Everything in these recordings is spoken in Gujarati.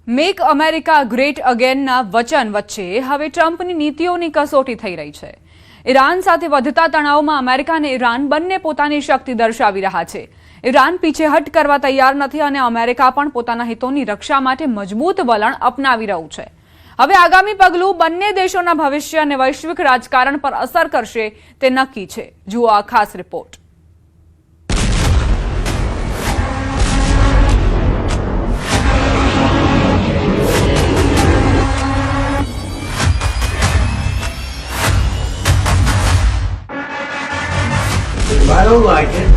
મેક અમેરિકા ગ્રેટ અગેનના વચન વચ્ચે હવે ટ્રમ્પની નીતિઓની કસોટી થઈ રહી છે। ઈરાન સાથે વધતા તણાવમાં અમેરિકા અને ઈરાન બંને પોતાની શક્તિ દર્શાવી રહ્યા છે। ઈરાન પીછેહટ કરવા તૈયાર નથી અને અમેરિકા પણ પોતાના હિતોની રક્ષા માટે મજબૂત વલણ અપનાવી રહ્યું છે। હવે આગામી પગલું બંને દેશોના ભવિષ્ય અને વૈશ્વિક રાજકારણ પર અસર કરશે તે નક્કી છે। જુઓ આ ખાસ report. If I don't like it,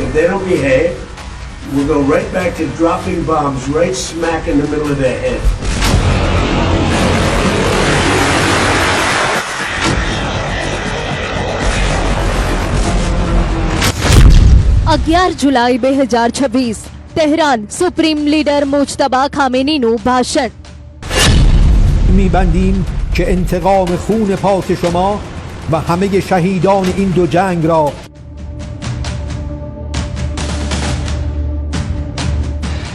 if they don't behave, we'll go right back to dropping bombs right smack in the middle of their head. जुलाई 2026 तेहरान सुप्रीम लीडर मुज्तबा खामेनीનું ભાષણ। می‌بندیم که انتقام خون پاک شما و همه شهیدان این دو جنگ را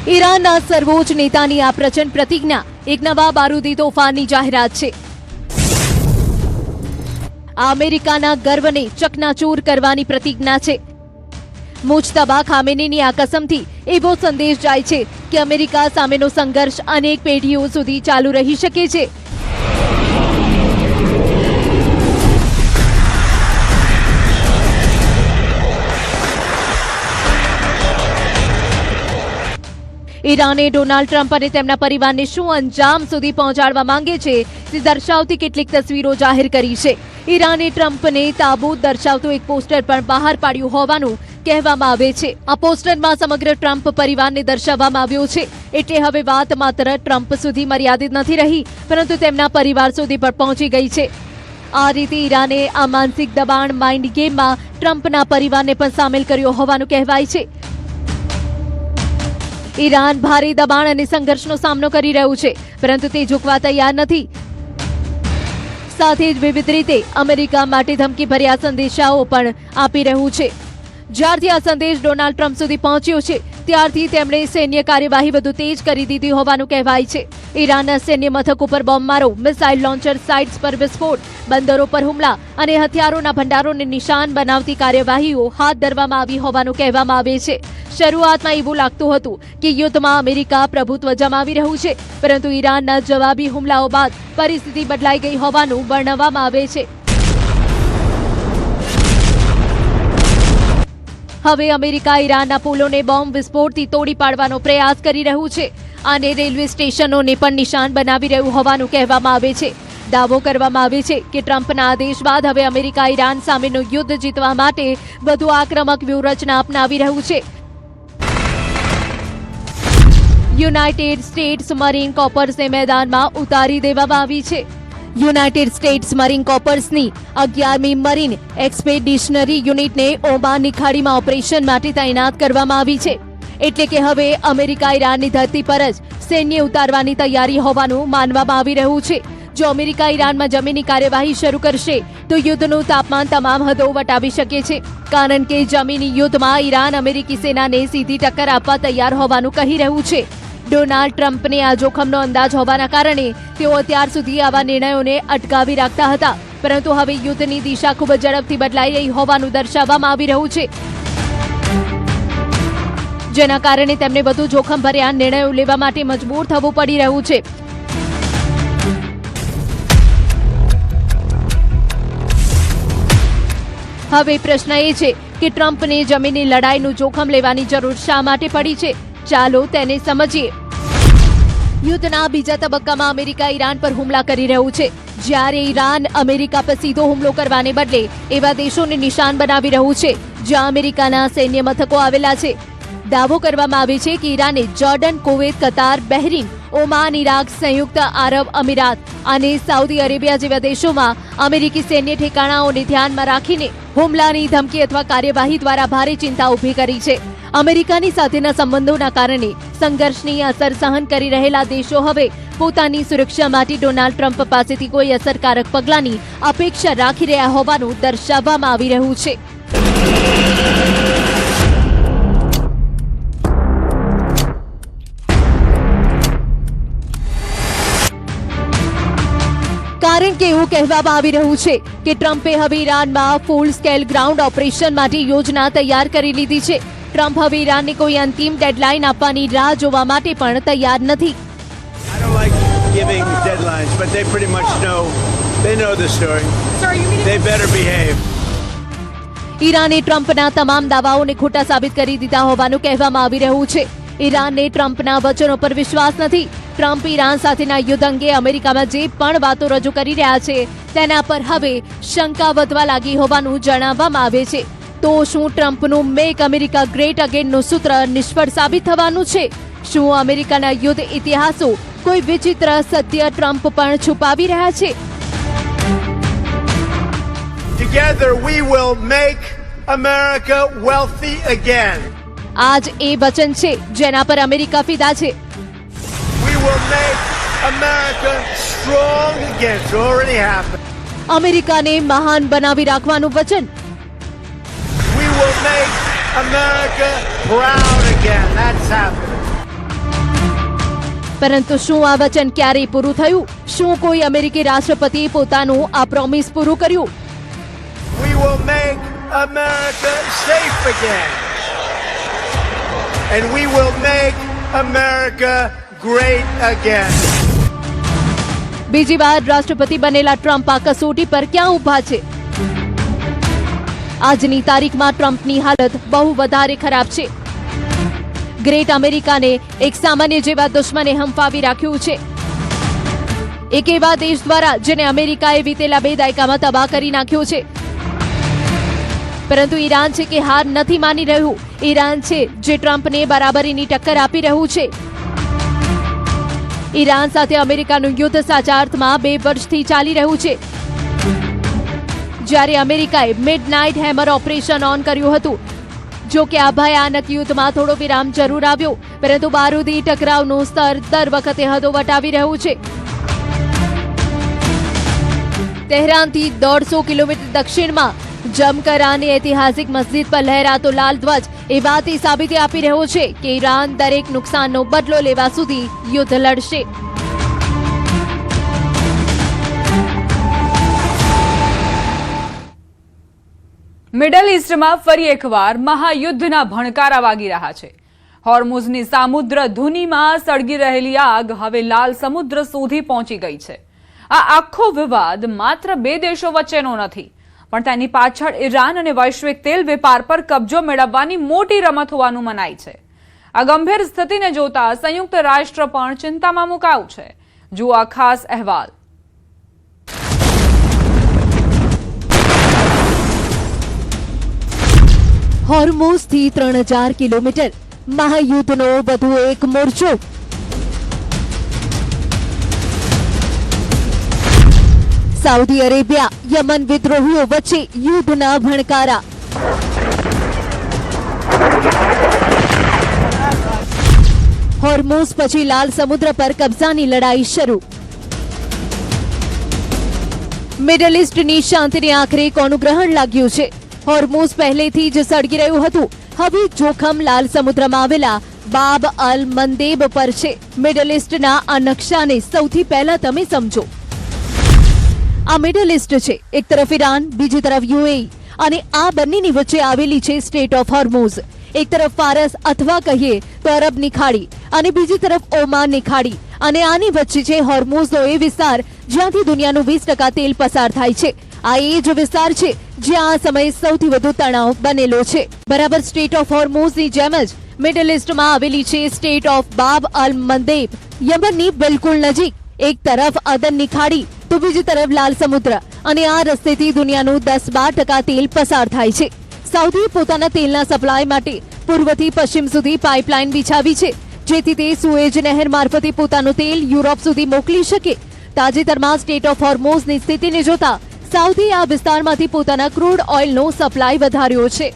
ઈરાનના સર્વોચ્ચ નેતાની આ પ્રચંડ પ્રતિજ્ઞા એક નવા બારૂદી તોફાનની જાહેરાત છે। આ અમેરિકાના ગર્વને ચકનાચૂર કરવાની પ્રતિજ્ઞા છે। મુજતબા ખામેનીની આ કસમથી એવો સંદેશ જાય છે કે અમેરિકા સામેનો સંઘર્ષ અનેક પેઢીઓ સુધી ચાલુ રહી શકે છે। ઈરાને ડોનાલ્ડ ટ્રમ્પ અને તેમના પરિવારને શું અંજામ સુધી પહોંચાડવા માંગે છે તે દર્શાવતી કેટલીક તસવીરો જાહેર કરી છે। ઈરાને ટ્રમ્પને તાબૂત દર્શાવતું એક પોસ્ટર પણ બહાર પાડ્યું હોવાનું કહેવામાં આવે છે। આ પોસ્ટરમાં સમગ્ર ટ્રમ્પ પરિવારને દર્શાવવામાં આવ્યો છે, એટલે હવે વાત માત્ર ટ્રમ્પ સુધી મર્યાદિત નથી રહી, પરંતુ તેમના પરિવાર સુધી પણ પહોંચી ગઈ છે। આ રીતે ઈરાને આ માનસિક દબાણ માઇન્ડ ગેમમાં ટ્રમ્પના પરિવારને પણ સામેલ કર્યો હોવાનું કહેવાય છે। ઈરાન ભારે દબાણ અને સંઘર્ષનો સામનો કરી રહ્યું છે, પરંતુ તે ઝૂકવા તૈયાર નથી। સાથે જ વિવિધ રીતે અમેરિકા માટે ધમકીભર્યા સંદેશાઓ પણ આપી રહ્યું છે। જ્યારથી આ સંદેશ ડોનાલ્ડ ટ્રમ્પ સુધી પહોંચ્યો છે ત્યારથી તેમણે સૈન્ય કાર્યવાહી વધુ તેજ કરી દીધી હોવાનું કહેવાય છે। ઈરાનના સૈન્ય મથક ઉપર બોમ્બમારો, મિસાઇલ લોન્ચર સાઇટ્સ પર વિસ્ફોટ, બંદરો પર હુમલા અને હથિયારોના ભંડારોને નિશાન બનાવતી કાર્યવાહીઓ હાથ ધરવામાં આવી હોવાનું કહેવામાં આવે છે। શરૂઆતમાં એવું લાગતું હતું કે યુદ્ધમાં અમેરિકા પ્રભુત્વ જમાવી રહ્યું છે, પરંતુ ઈરાનના જવાબી હુમલાઓ બાદ પરિસ્થિતિ બદલાઈ ગઈ હોવાનું વર્ણવવામાં આવે છે। હવે અમેરિકા ઈરાનના પુલોને બોમ્બ વિસ્ફોટથી તોડી પાડવાનો પ્રયાસ કરી રહ્યું છે અને રેલવે સ્ટેશનોને પણ નિશાન બનાવી રહ્યું હોવાનું કહેવામાં આવે છે। દાવો કરવામાં આવે છે કે ટ્રમ્પના આદેશ બાદ હવે અમેરિકા ઈરાન સામેનું યુદ્ધ જીતવા માટે વધુ આક્રમક વ્યૂહરચના અપનાવી રહ્યું છે। યુનાઇટેડ સ્ટેટ્સ મરીન કોર્પ્સને મેદાનમાં ઉતારી દેવામાં આવી છે। યુનાઇટેડ સ્ટેટ્સ મરીન કોર્પ્સની 11મી મરીન એક્સપેડિશનરી યુનિટને ઓમાનની ખાડીમાં ઓપરેશન માટે તૈનાત કરવામાં આવી છે, એટલે કે હવે અમેરિકા ઈરાનની ધરતી પર જ સૈન્ય ઉતારવાની તૈયારી હોવાનું માનવામાં આવી રહ્યું છે। જો અમેરિકા ઈરાનમાં જમીની કાર્યવાહી શરૂ કરશે તો યુદ્ધનું તાપમાન તમામ હદો વટાવી શકે છે, કારણ કે જમીની યુદ્ધમાં ઈરાન અમેરિકી સેનાને સીધી ટક્કર આપવા તૈયાર હોવાનું કહી રહ્યું છે। ડોનાલ્ડ ટ્રમ્પને આ જોખમનો અંદાજ હોવાના કારણે તેઓ અત્યાર સુધી આવા નિર્ણયોને અટકાવી રાખતા હતા, પરંતુ હવે યુદ્ધની દિશા ખૂબ જ ઝડપથી બદલાઈ રહી હોવાનું દર્શાવવામાં આવી રહ્યું છે, જેના કારણે તેમને વધુ જોખમભર્યા નિર્ણયો લેવા માટે મજબૂર થવું પડી રહ્યું છે। હવે પ્રશ્ન એ છે કે ટ્રમ્પને જમીનની લડાઈનું જોખમ લેવાની જરૂર શા માટે પડી છે? ચાલો તેને સમજીએ। યુદ્ધના બીજા તબક્કામાં અમેરિકા ઈરાન પર હુમલા કરી રહ્યું છે, જ્યારે ઈરાન અમેરિકા પર સીધો હુમલો કરવાને બદલે એવા દેશોને નિશાન બનાવી રહ્યું છે જ્યાં અમેરિકાના સૈન્ય મથકો આવેલા છે। દાવો કરવામાં આવે છે કે ઈરાને જોર્ડન, કુવૈત, કતાર, બહેરીન, ઓમાન, ઇરાક, સંયુક્ત આરબ અમીરાત અને સાઉદી અરેબિયા જેવા દેશોમાં અમેરિકી સૈન્ય ઠેકાણાઓને ધ્યાનમાં રાખીને હુમલાની ધમકી અથવા કાર્યવાહી દ્વારા ભારે ચિંતા ઊભી કરી છે। અમેરિકાની સાથેના સંબંધોના કારણે સંઘર્ષની અસર સહન કરી રહેલા દેશો હવે પોતાની સુરક્ષા માટે ડોનાલ્ડ ટ્રમ્પ પાસેથી કોઈ અસરકારક પગલાંની અપેક્ષા રાખી રહ્યા હોવાનું દર્શાવવામાં આવી રહ્યું છે। કારણ કે એવું કહેવામાં આવી રહ્યું છે કે ટ્રમ્પે હવે ઈરાનમાં ફૂલ સ્કેલ ગ્રાઉન્ડ ઓપરેશન માટે યોજના તૈયાર કરી લીધી છે. ટ્રમ્પ હવે ઈરાનને કોઈ અંતિમ ડેડલાઇન આપવાની રાહ જોવા માટે પણ તૈયાર નથી. I don't like giving deadlines, but they pretty much know. They know the story. They better behave. ઈરાને ટ્રમ્પના તમામ દાવાઓને ખોટા સાબિત કરી દીધા હોવાનું કહેવામાં આવી રહ્યું છે. ઈરાનને ટ્રમ્પના વચનો પર વિશ્વાસ નથી. ટ્રમ્પ ઈરાન સાથેના યુદ્ધ અંગે અમેરિકામાં જે પણ વાતો રજૂ કરી રહ્યા છે તેના પર હવે શંકા વધવા લાગી હોવાનું જણાવવામાં આવે છે. તો શું ટ્રમ્પનું મેક અમેરિકા ગ્રેટ અગેનનું સૂત્ર નિષ્ફળ સાબિત થવાનું છે? શું અમેરિકાના યુદ્ધ ઇતિહાસો કોઈ વિચિત્ર સત્ય ટ્રમ્પ પણ છુપાવી રહ્યા છે? Together we will make America wealthy again. આજ એ વચન છે જેના પર અમેરિકા ફિદા છે. We will make America strong again. It's already happened. અમેરિકાને મહાન બનાવી રાખવાનું વચન. We will make America proud again. That's happening. પરંતુ શું આ વચન ક્યારેય પૂરું થયું? શું કોઈ અમેરિકી રાષ્ટ્રપતિએ પોતાનું આ પ્રોમિસ પૂરું કર્યું? We will make America safe again. And we will make America great again. બીજી વાર રાષ્ટ્રપતિ બનેલા ટ્રમ્પ આ કસોટી પર ક્યાં ઊભા છે? આજની તારીખમાં ટ્રમ્પની હાલત બહુ વધારે ખરાબ છે. ગ્રેટ અમેરિકાને એક સામાન્ય જેવા દુશ્મને હંફાવી રાખ્યું છે. એક એવા દેશ દ્વારા જેને અમેરિકાએ વીતેલા 2 દાયકામાં તબાહ કરી નાખ્યો છે. પરંતુ ઈરાન છે કે હાર નથી માની રહ્યું. ઈરાન છે જે ટ્રમ્પને બરાબરીની ટક્કર આપી રહ્યું છે. ઈરાન સાથે અમેરિકાનું યુદ્ધ સાચા અર્થમાં 2 વર્ષથી ચાલી રહ્યું છે. જ્યારે અમેરિકાએ મિડનાઇટ હેમર ઓપરેશન ઓન કર્યું હતું. જો કે આ ભયાનક યુદ્ધમાં થોડો વિરામ જરૂર આવ્યો, પરંતુ બારૂદી ટકરાવનું સ્તર દર વખતે હદો વટાવી રહ્યું છે. તહેરાનથી 150 કિલોમીટર દક્ષિણમાં જમકરાની ઐતિહાસિક મસ્જિદ પર લહેરાતો લાલ ધ્વજ એ વાત સાબિતી આપી રહ્યો છે કે ઈરાન દરેક નુકસાનનો બદલો લેવા સુધી યુદ્ધ લડશે. મિડલ ઈસ્ટમાં ફરી એકવાર મહાયુદ્ધના ભણકારા વાગી રહ્યા છે. હોર્મુઝની સામુદ્ર ધુનીમાં સળગી રહેલી આગ હવે લાલ સમુદ્ર સુધી પહોંચી ગઈ છે. આ આખો વિવાદ માત્ર 2 દેશો વચ્ચેનો નથી, પણ તેની પાછળ ઈરાન અને વૈશ્વિક તેલ વેપાર પર કબજો મેળવવાની મોટી રમત હોવાનું મનાય છે. આ ગંભીર સ્થિતિને જોતા સંયુક્ત રાષ્ટ્ર પણ ચિંતામાં મુકાયું છે. જુઓ આ ખાસ અહેવાલ. હોર્મુઝથી 3000 કિલોમીટર મહાયુદ્ધનો વધુ એક મોરચો. સાઉદી અરેબિયા યમન વિદ્રોહીઓ વચ્ચે યુદ્ધના ભણકારા. હોર્મુઝ પછી લાલ સમુદ્ર પર કબજાની લડાઈ શરૂ. મિડલ ઈસ્ટની શાંતિને આખરે કોનું ગ્રહણ લાગ્યું છે? હોર્મુઝ પહેલેથી જ સળગી રહ્યું હતું. હવે જોખમ લાલ સમુદ્રમાં આવેલા બાબ અલ મંદેબ પર છે. મિડલ ઈસ્ટના આ નકશાને સૌથી પહેલા તમે સમજો. આ મિડલ ઈસ્ટ છે. એક તરફ ઈરાન, બીજી તરફ યુએઈ, અને આ બંનેની વચ્ચે આવેલી છે સ્ટેટ ઓફ હોર્મુઝ. એક તરફ ફારસ અથવા કહીએ તો અરબની ખાડી અને બીજી તરફ ઓમાનની ખાડી, અને આની વચ્ચે છે હોર્મુઝનો એ વિસ્તાર જ્યાંથી દુનિયાનું 20% તેલ પસાર થાય છે. આ એ જ વિસ્તાર છે જ્યાં આ સમયે સૌથી વધુ તણાવ બનેલો છે. બરાબર સ્ટેટ ઓફ હોર્મુઝની જેમ જ મિડલ ઈસ્ટમાં આવેલી છે સ્ટેટ ઓફ બાબ અલ મંદેબ, યમનની બિલકુલ નજીક. એક તરફ અદનની ખાડી તો બીજી તરફ લાલ સમુદ્ર, અને આ રસ્તેથી દુનિયાનું 10-12% તેલ પસાર થાય છે. સાઉદીએ પોતાના તેલના સપ્લાય માટે પૂર્વથી પશ્ચિમ સુધી પાઇપલાઇન બિછાવી છે, જેથી તે સુએજ નહેર મારફતે પોતાનું તેલ યુરોપ સુધી મોકલી શકે. તાજેતરમાં સ્ટેટ ઓફ હોર્મુઝની સ્થિતિને જોતા સાઉદીએ આ વિસ્તારમાંથી પોતાના ક્રૂડ ઓઇલનો સપ્લાય વધાર્યો છે.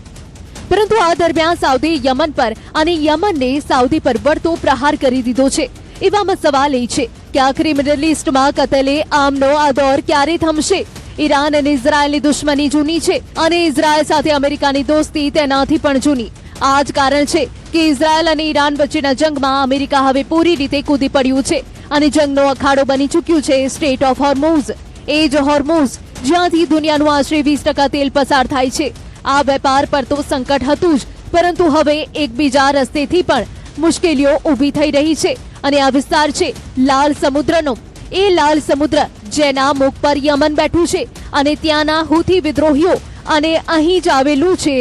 પરંતુ આ દરમિયાન સાઉદીએ યમન પર અને યમનને સાઉદી પર વળતો પ્રહાર કરી દીધો છે. એવામાં સવાલ એ છે કે આખરે મિડલ ઈસ્ટમાં કતલે આમનો આ દોર ક્યારે થમશે? ઈરાન અને ઇઝરાયલની દુશ્મની જૂની છે, અને ઇઝરાયલ સાથે અમેરિકાની દોસ્તી તેનાથી પણ જૂની. આ જ કારણ છે કે ઇઝરાયલ અને ઈરાન વચ્ચેના જંગમાં અમેરિકા હવે પૂરી રીતે કૂદી પડ્યું છે, અને જંગનો અખાડો બની ચૂક્યું છે સ્ટેટ ઓફ હોર્મુઝ. એ જ હોર્મુઝ, જ્યાંથી દુનિયાનું આશરે 20% તેલ પસાર થાય છે. આ વેપાર પર તો સંકટ હતું જ, પરંતુ હવે એકબીજા રસ્તેથી પણ મુશ્કેલીઓ ઊભી થઈ રહી છે. અને આ વિસ્તાર છે લાલ સમુદ્રનો. એ લાલ સમુદ્ર જેના મુખ પર યમન બેઠું છે અને ત્યાંના હુથી વિદ્રોહીઓ, અને અહીં જ આવેલું છે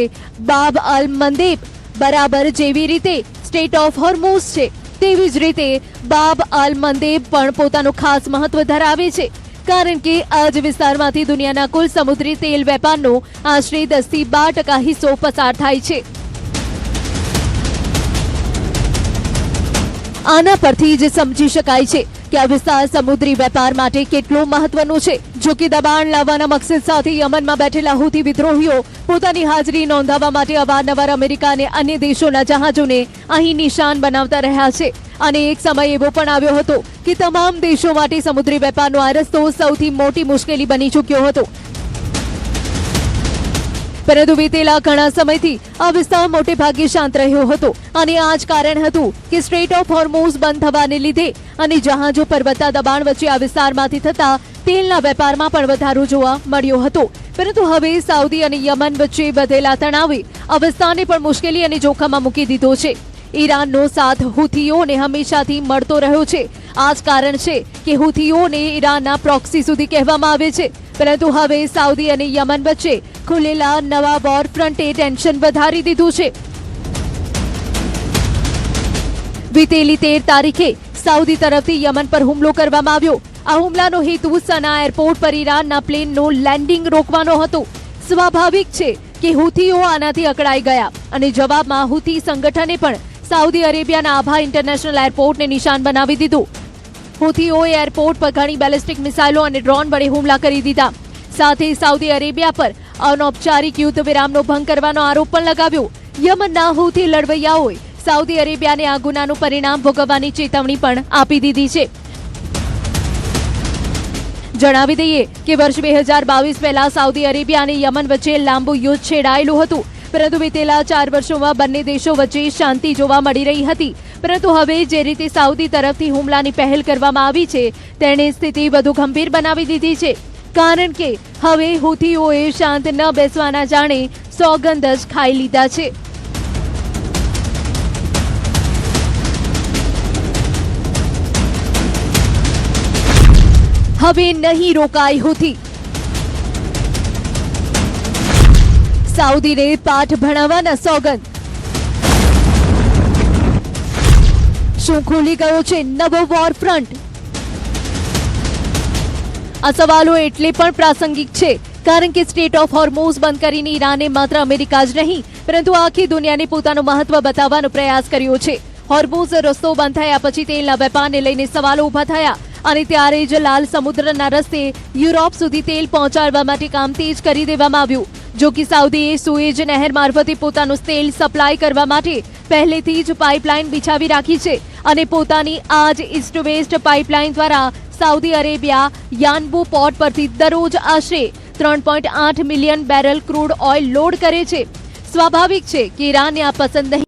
બાબ અલ મંદેબ. બરાબર જેવી રીતે સ્ટેટ ઓફ હોર્મુઝ છે, તેવી જ રીતે બાબ અલ મંદેબ પણ પોતાનું ખાસ મહત્વ ધરાવે છે, કારણ કે આ જ વિસ્તારમાંથી દુનિયાના કુલ સમુદ્રી તેલ વેપારનો આશરે 10 થી 12% હિસ્સો પસાર થાય છે. આના પરથી જ સમજી શકાય છે કે આ વિસ્તાર સમુદ્રી વેપાર માટે કેટલો મહત્વનો છે. જો કે દબાણ લાવવાના મકસદ સાથે યમનમાં બેઠેલા હુથી વિદ્રોહીઓ પોતાની હાજરી નોંધાવવા માટે અવારનવાર અમેરિકા અને અન્ય દેશોના જહાજોને અહીં નિશાન બનાવતા રહ્યા છે. અને એક સમય એવો પણ આવ્યો હતો કે તમામ દેશો માટે સમુદ્રી વેપારનો આ રસ્તો સૌથી મોટી મુશ્કેલી બની ચૂક્યો હતો. પરંતુ વીતેલા ઘણા સમયથી આ વિસ્તાર મોટે ભાગે શાંત રહ્યો હતો, અને આ જ કારણ હતું કે સ્ટ્રેટ ઓફ હોર્મુઝ બંધ થવાને લીધે અને જહાજો પર વધતા દબાણ વચ્ચે આ વિસ્તારમાંથી થતા તેલના વેપારમાં પણ વધારો જોવા મળ્યો હતો. પરંતુ હવે સાઉદી અને યમન વચ્ચે વધેલા તણાવે આ વિસ્તારને પણ મુશ્કેલી અને જોખમમાં મૂકી દીધો છે. ઈરાનનો સાથ હુથીઓને હંમેશાથી મળતો રહ્યો છે. આ જ કારણ છે કે હુથીઓને ઈરાનના પ્રોક્સી સુધી કહેવામાં આવે છે. પરંતુ હવે સાઉદી અને યમન વચ્ચે ખુલેલા નવા વોર ફ્રન્ટે ટેન્શન વધારી દીધું છે. વીતેલી 13 તારીખે સાઉદી તરફથી યમન પર હુમલો કરવામાં આવ્યો. આ હુમલાનો હેતુ સના એરપોર્ટ પર ઈરાનના પ્લેનનું લેન્ડિંગ રોકવાનો હતો. સ્વાભાવિક છે કે હુથીઓ આનાથી અકળાઈ ગયા, અને જવાબમાં હુથી સંગઠને પણ સાઉદી અરેબિયાના આભા ઇન્ટરનેશનલ એરપોર્ટને નિશાન બનાવી દીધું. હુથીઓએ એરપોર્ટ પર ઘણી બેલિસ્ટિક મિસાઇલો અને ડ્રોન વડે હુમલા કરી દીધા. સાથે સાઉદી અરેબિયા પર અનૌપચારિક યુદ્ધ વિરામનો ભંગ કરવાનો આરોપ પણ લગાવ્યો. યમનના હુથી લડવૈયાઓએ સાઉદી અરેબિયાને આ ગુનાનું પરિણામ ભોગવવાની ચેતવણી પણ આપી દીધી છે. જણાવી દઈએ કે વર્ષ 2022 પહેલા સાઉદી અરેબિયા અને યમન વચ્ચે લાંબુ યુદ્ધ છેડાયેલું હતું, પરંતુ વીતેલા 4 વર્ષોમાં બંને દેશો વચ્ચે શાંતિ જોવા મળી રહી હતી. પરંતુ હવે જે રીતે સાઉદી તરફથી હુમલાની પહેલ કરવામાં આવી છે, તેણે સ્થિતિ વધુ ગંભીર બનાવી દીધી છે. કારણ કે હવે હુથીઓએ શાંત ન બેસવાના જાણે સોગંદ જ ખાઈ લીધા છે. હવે નહીં રોકાય હુથી. સાઉદીને પાઠ ભણાવવાના સોગંદ. શું ખુલી ગયો છે નવો વોર ફ્રન્ટ? આ સવાલો એટલે પણ પ્રાસંગિક છે કારણ કે સ્ટેટ ઓફ હોર્મુઝ બંધ કરીને ઈરાને માત્ર અમેરિકા જ નહીં, પરંતુ આખી દુનિયાને પોતાનું મહત્વ બતાવવાનો પ્રયાસ કર્યો છે. હોર્મુઝ રસ્તો બંધ થયા પછી તેલના વેપારને લઈને સવાલો ઊભા થયા, અને ત્યારે જ લાલ સમુદ્રના રસ્તે યુરોપ સુધી તેલ પહોંચાડવા માટે કામ તેજ કરી દેવામાં આવ્યું. જો કે સાઉદીએ સુએજ નહેર મારફતે પોતાનું તેલ સપ્લાય કરવા માટે પહેલેથી જ પાઇપલાઇન બિછાવી રાખી છે, અને પોતાની આ જ ઈસ્ટ વેસ્ટ પાઇપલાઇન દ્વારા સાઉદી અરેબિયા યાનબુ પોર્ટ પરથી દરરોજ આશરે 3.8 million barrel crude oil load કરે છે. સ્વાભાવિક છે કે ઈરાનને આ પસંદ નહીં